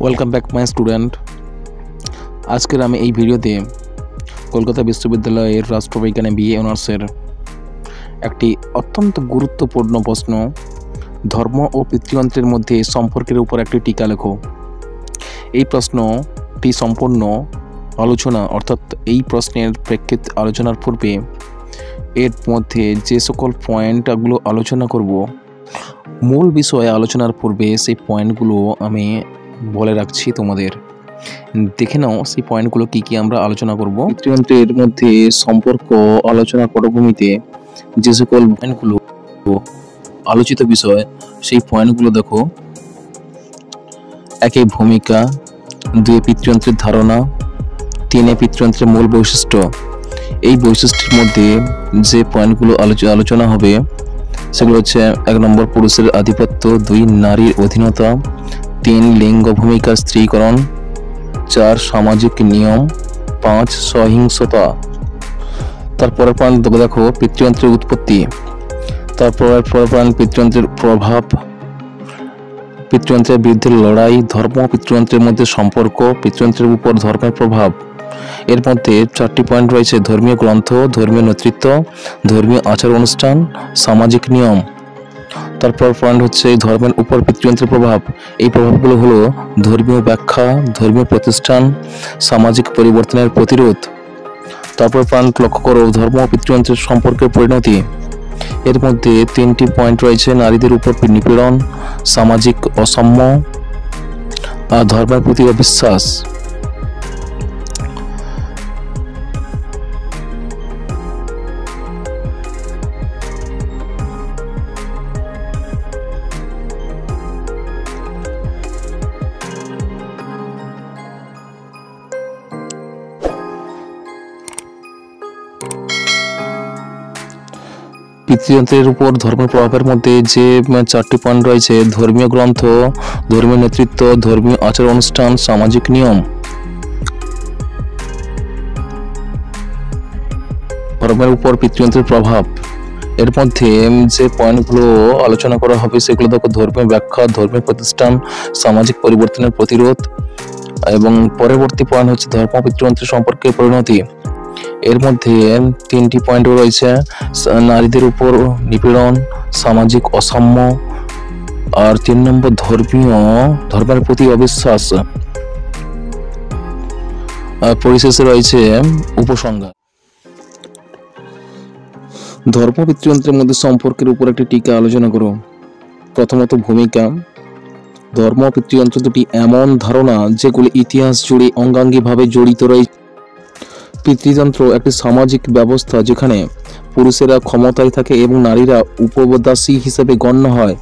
Welcome back my student. আজকের আমি এই ভিডিওতে কলকাতা বিশ্ববিদ্যালয়ের রাষ্ট্রবিজ্ঞানে বিএ অনার্সের একটি অত্যন্ত গুরুত্বপূর্ণ প্রশ্ন, ধর্ম ও পিতৃযন্ত্রের মধ্যে সম্পর্কের উপর একটি টিকা লেখো। এই প্রশ্নটি সম্পূর্ণ আলোচনা অর্থাৎ এই প্রশ্নের প্রেক্ষিত আলোচনার পূর্বে এর মধ্যে যে সকল পয়েন্টগুলো আলোচনা করব, মূল বিষয়ে আলোচনার পূর্বে সেই পয়েন্টগুলো আমি বলে রাখছি তোমাদের। দেখে নাও সেই পয়েন্টগুলো কি কি আমরা আলোচনা করব। পিতৃযন্ত্রের মধ্যে সম্পর্ক আলোচনার পটভূমিতে যে সকল পয়েন্টগুলো আলোচিত বিষয়, সেই পয়েন্টগুলো দেখো। 1 ভূমিকা, 2 পিতৃযন্ত্রের ধারণা, 3 পিতৃযন্ত্রের মূল বৈশিষ্ট্য। এই বৈশিষ্ট্যের মধ্যে যে পয়েন্টগুলো আলোচনা হবে সেগুলো হচ্ছে 1 নম্বর পুরুষের আধিপত্য, 2 নারীর অধীনতা, 3 লিঙ্গ ভূমিকার স্ত্রীকরণ, 4 সামাজিক নিয়ম, 5 সহিংসতা। তারপরের পয়েন্ট দেখো পিতৃযন্ত্রের উৎপত্তি। তারপরের পয়েন্ট পিতৃযন্ত্রের প্রভাব, পিতৃযন্ত্রের বিরুদ্ধে লড়াই, ধর্ম ও পিতৃযন্ত্রের মধ্যে সম্পর্ক, পিতৃযন্ত্রের উপর ধর্মের প্রভাব। এর মধ্যে 4টি পয়েন্ট রয়েছে: ধর্মীয় গ্রন্থ, ধর্মীয় নেতৃত্ব, ধর্মীয় আচার অনুষ্ঠান, সামাজিক নিয়ম। তারপর পয়েন্ট হচ্ছে ধর্মের উপর পিতৃযন্ত্রের প্রভাব। এই প্রভাবগুলো হলো ধর্মীয় ব্যাখ্যা, ধর্মীয় প্রতিষ্ঠান, সামাজিক পরিবর্তনের প্রতিরোধ। তারপর পয়েন্ট লক্ষ্য করো ধর্ম ও পিতৃযন্ত্রের সম্পর্কের পরিণতি। এর মধ্যে 3টি পয়েন্ট রয়েছে: নারীদের উপর নিপীড়ন, সামাজিক অসাম্য আর ধর্মের প্রতি অবিশ্বাস। পিতৃযন্ত্রের উপর ধর্মের প্রভাবের মধ্যে যে 4টি পয়েন্ট রয়েছে: ধর্মীয় গ্রন্থ, ধর্মীয় নেতৃত্ব, ধর্মীয় আচার অনুষ্ঠান, সামাজিক নিয়ম। ধর্মের উপর পিতৃযন্ত্রের প্রভাব, এর মধ্যে যে পয়েন্টগুলো আলোচনা করা হবে সেগুলো দেখো: ধর্মীয় ব্যাখ্যা, ধর্মীয় প্রতিষ্ঠান, সামাজিক পরিবর্তনের প্রতিরোধ। এবং পরবর্তী পয়েন্ট হচ্ছে ধর্ম পিতৃযন্ত্রের সম্পর্কে পরিণতি। এর মধ্যে 3টি পয়েন্ট রয়েছে: নারীদের উপর নিপীড়ন, সামাজিক অসাম্য আর 3 নম্বর ধর্মের প্রতি অবিশ্বাস। পরিশেষে রয়েছে উপসংহার। ধর্ম পিতৃযন্ত্রের মধ্যে সম্পর্কের উপর একটি টিকা আলোচনা করো। প্রথমত ভূমিকা। ধর্ম ও পিতৃযন্ত্র দুটি এমন ধারণা যেগুলি ইতিহাস জুড়ে অঙ্গাঙ্গিভাবে জড়িত রয়েছে। পিতৃযন্ত্র একটি সামাজিক ব্যবস্থা যেখানে পুরুষেরা ক্ষমতায় থাকে এবং নারীরা উপদাসী হিসেবে গণ্য হয়।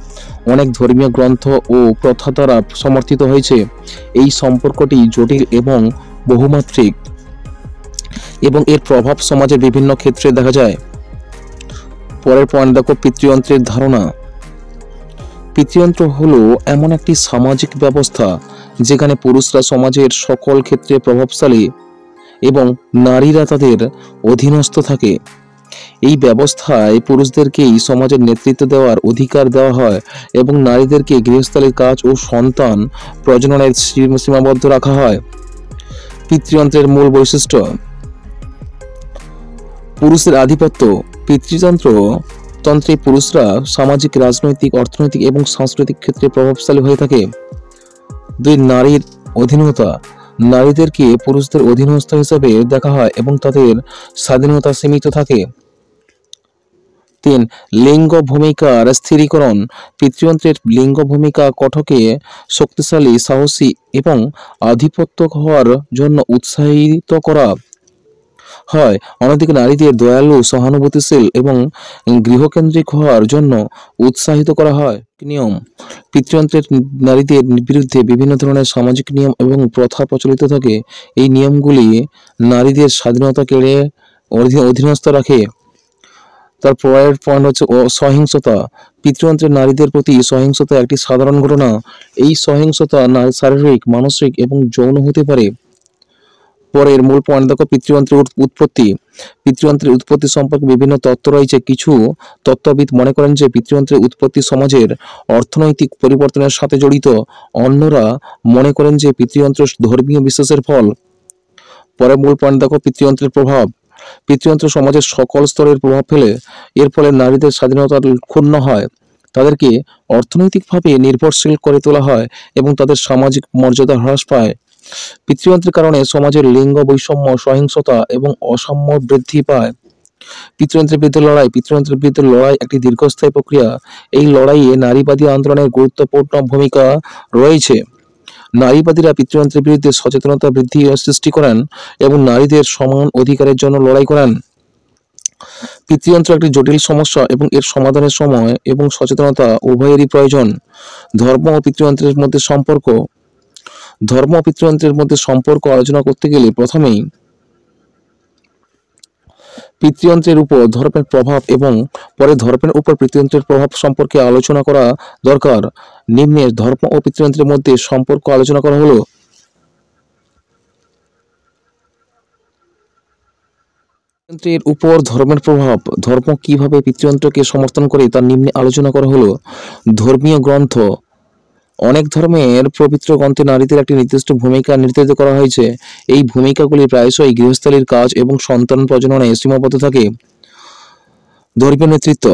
অনেক ধর্মীয় গ্রন্থ ও প্রথা দ্বারা সমর্থিত হয়েছে। এই সম্পর্কটি জটিল এবং বহুমাত্রিক এবং এর প্রভাব সমাজের বিভিন্ন ক্ষেত্রে দেখা যায়। পরের পয়েন্ট দেখো পিতৃযন্ত্রের ধারণা। পিতৃযন্ত্র হলো এমন একটি সামাজিক ব্যবস্থা যেখানে পুরুষরা সমাজের সকল ক্ষেত্রে প্রভাবশালী এবং নারীরা তাদের অধীনস্থ থাকে। এই ব্যবস্থায় পুরুষদেরকেই সমাজের নেতৃত্ব দেওয়ার অধিকার দেওয়া হয় এবং নারীদেরকে গৃহস্থালীর কাজ ও সন্তান প্রজননের সীমাবদ্ধ রাখা হয়। পিতৃযন্ত্রের মূল বৈশিষ্ট্য। পুরুষের আধিপত্য। পিতৃতন্ত্রে পুরুষরা সামাজিক, রাজনৈতিক, অর্থনৈতিক এবং সাংস্কৃতিক ক্ষেত্রে প্রভাবশালী হয়ে থাকে। 2 নারীর অধীনতা। নারীদেরকে পুরুষদের অধীনস্থ হিসেবে দেখা হয় এবং তাদের স্বাধীনতা সীমিত থাকে। 3 লিঙ্গ ভূমিকার স্থিরীকরণ। পিতৃযন্ত্রের লিঙ্গ ভূমিকা কঠকে শক্তিশালী, সাহসী এবং আধিপত্য হওয়ার জন্য উৎসাহিত করা হয়। অন্যদিকে নারীদের দয়ালু, সহানুভূতিশীল এবং গৃহকেন্দ্রিক হওয়ার জন্য উৎসাহিত করা হয়। নিয়ম। পিতৃযন্ত্রের নারীদের বিরুদ্ধে বিভিন্ন ধরনের সামাজিক নিয়ম এবং প্রথা প্রচলিত থাকে। এই নিয়মগুলি নারীদের স্বাধীনতা কেড়ে অধীনস্থ রাখে। তার পরের পয়েন্ট হচ্ছে সহিংসতা। পিতৃযন্ত্রের নারীদের প্রতি সহিংসতা একটি সাধারণ ঘটনা। এই সহিংসতা শারীরিক, মানসিক এবং যৌন হতে পারে। পরের মূল পয়েন্ট দেখো, পিতৃযন্ত্রের উৎপত্তি। পিতৃযন্ত্রের উৎপত্তি সম্পর্কে বিভিন্ন তত্ত্ব রয়েছে। কিছু তত্ত্ববিদ মনে করেন যে পিতৃযন্ত্রের উৎপত্তি সমাজের অর্থনৈতিক পরিবর্তনের সাথে জড়িত। অন্যরা মনে করেন যে পিতৃযন্ত্র ধর্মীয় বিশ্বাসের ফল। পরের মূল পয়েন্ট দেখো, পিতৃযন্ত্রের প্রভাব। পিতৃযন্ত্র সমাজের সকল স্তরের প্রভাব ফেলে। এর ফলে নারীদের স্বাধীনতা ক্ষুণ্ণ হয়, তাদেরকে অর্থনৈতিকভাবে নির্ভরশীল করে তোলা হয় এবং তাদের সামাজিক মর্যাদা হ্রাস পায়। পিতৃযন্ত্রের কারণে সমাজের লিঙ্গ বৈষম্য, সহিংসতা এবং অসাম্য বৃদ্ধি পায়। পিতৃযন্ত্রের বিরুদ্ধে লড়াই। পিতৃযন্ত্রের বিরুদ্ধে লড়াই একটি দীর্ঘস্থায়ী প্রক্রিয়া। এই লড়াইয়ে নারীবাদী আন্দোলনের গুরুত্বপূর্ণ ভূমিকা রয়েছে। নারীবাদীরা পিতৃযন্ত্রের বিরুদ্ধে সচেতনতা সৃষ্টি করেন এবং নারীদের সমান অধিকারের জন্য লড়াই করেন। পিতৃযন্ত্র একটি জটিল সমস্যা এবং এর সমাধানের সময় এবং সচেতনতা উভয়েরই প্রয়োজন। ধর্ম ও পিতৃযন্ত্রের মধ্যে সম্পর্ক। ধর্ম ও পিতৃযন্ত্রের মধ্যে সম্পর্ক আলোচনা করতে গেলে প্রথমেই পিতৃযন্ত্রের উপর ধর্মের প্রভাব এবং পরে ধর্মের উপর পিতৃযন্ত্রের প্রভাব সম্পর্কে আলোচনা করা দরকার। নিম্নে ধর্ম ও পিতৃযন্ত্রের মধ্যে সম্পর্ক আলোচনা করা হলো। পিতৃযন্ত্রের উপর ধর্মের প্রভাব। ধর্ম কিভাবে পিতৃযন্ত্রকে সমর্থন করে তা নিম্নে আলোচনা করা হলো। ধর্মীয় গ্রন্থ। অনেক ধর্মের পবিত্র গ্রন্থে নারীদের একটি নির্দিষ্ট ভূমিকা নির্ধারিত করা হয়েছে। এই ভূমিকাগুলি প্রায়শই গৃহস্থালির কাজ এবং সন্তান প্রজননে সীমাবদ্ধ থাকে। ধর্মীয় নেতৃত্ব।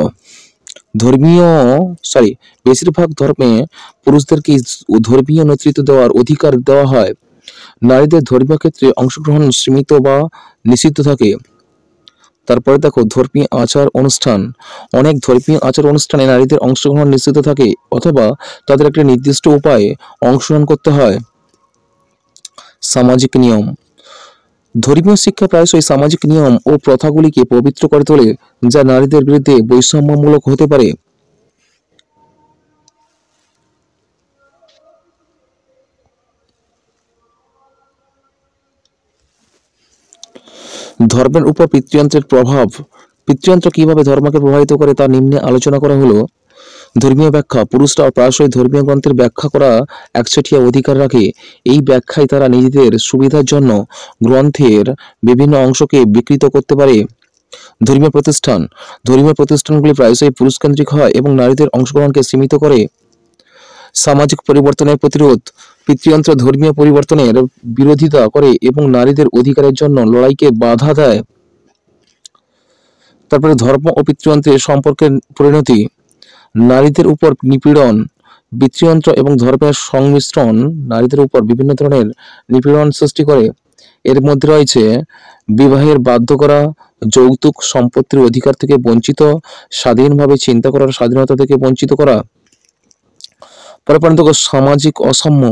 বেশিরভাগ ধর্মে পুরুষদেরকে ধর্মীয় নেতৃত্ব দেওয়ার অধিকার দেওয়া হয়। নারীদের ধর্মীয় ক্ষেত্রে অংশগ্রহণ সীমিত বা নিষিদ্ধ থাকে। তারপরে দেখো, ধর্মীয় আচার অনুষ্ঠান। অনেক ধর্মীয় আচার অনুষ্ঠানে নারীদের অংশগ্রহণ নিশ্চিত থাকে অথবা তাদের একটি নির্দিষ্ট উপায়ে অংশগ্রহণ করতে হয়। সামাজিক নিয়ম। ধর্মীয় শিক্ষা প্রায়শই সামাজিক নিয়ম ও প্রথাগুলিকে পবিত্র করে তোলে, যা নারীদের বিরুদ্ধে বৈষম্যমূলক হতে পারে। ধর্মের উপর পিতৃযন্ত্রের প্রভাব। পিতৃযন্ত্র কিভাবে ধর্মকে প্রভাবিত করে তা নিম্নে আলোচনা করা হলো। ধর্মীয় ব্যাখ্যা। পুরুষরা প্রায়শই ধর্মীয় গ্রন্থের ব্যাখ্যা করা একচেটিয়া অধিকার রাখে। এই ব্যাখ্যায় তারা নিজেদের সুবিধার জন্য গ্রন্থের বিভিন্ন অংশকে বিকৃত করতে পারে। ধর্মীয় প্রতিষ্ঠান। ধর্মীয় প্রতিষ্ঠানগুলি প্রায়শই পুরুষকেন্দ্রিক হয় এবং নারীদের অংশগ্রহণকে সীমিত করে। সামাজিক পরিবর্তনের প্রতিরোধ। পিতৃযন্ত্র ধর্মীয় পরিবর্তনের বিরোধিতা করে এবং নারীদের অধিকারের জন্য লড়াইকে বাধা দেয়। তারপরে ধর্ম ও পিতৃযন্ত্রের সম্পর্কের পরিণতি। নারীদের উপর নিপীড়ন। পিতৃযন্ত্র এবং ধর্মের সংমিশ্রণ নারীদের উপর বিভিন্ন ধরনের নিপীড়ন সৃষ্টি করে। এর মধ্যে রয়েছে বিবাহের বাধ্য করা, যৌতুক সম্পত্তির অধিকার থেকে বঞ্চিত, স্বাধীনভাবে চিন্তা করার স্বাধীনতা থেকে বঞ্চিত করা। পরে সামাজিক অসাম্য।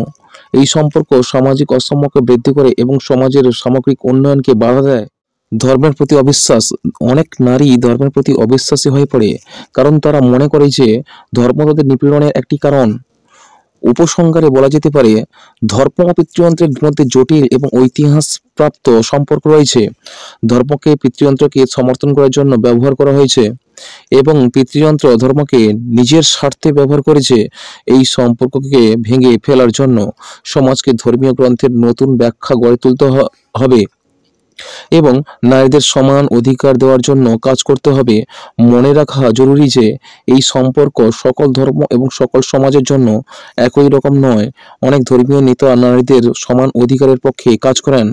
এই সম্পর্ক সামাজিক অসাম্যকে বৃদ্ধি করে এবং সমাজের সামগ্রিক উন্নয়নকে বাধা দেয়। ধর্মের প্রতি অবিশ্বাস। অনেক নারী ধর্মের প্রতি অবিশ্বাসী হয়ে পড়ে কারণ তারা মনে করে যে ধর্ম তাদের নিপীড়নের একটি কারণ। উপসংহারে বলা যেতে পারে, ধর্ম ও পিতৃযন্ত্রের মধ্যে জটিল এবং ঐতিহাস প্রাপ্ত সম্পর্ক রয়েছে। ধর্মকে পিতৃযন্ত্রকে সমর্থন করার জন্য ব্যবহার করা হয়েছে এবং পিতৃযন্ত্র ধর্মকে নিজের স্বার্থে ব্যবহার করেছে। এই সম্পর্ককে ভেঙে ফেলার জন্য সমাজকে ধর্মীয় গ্রন্থের নতুন ব্যাখ্যা গড়ে তুলতে হবে এবং নারীদের সমান অধিকার দেওয়ার জন্য কাজ করতে হবে। মনে রাখা জরুরি যে এই সম্পর্ক সকল ধর্ম এবং সকল সমাজের জন্য একই রকম নয়। অনেক ধর্মীয় নেতা নারীদের সমান অধিকারের পক্ষে কাজ করেন।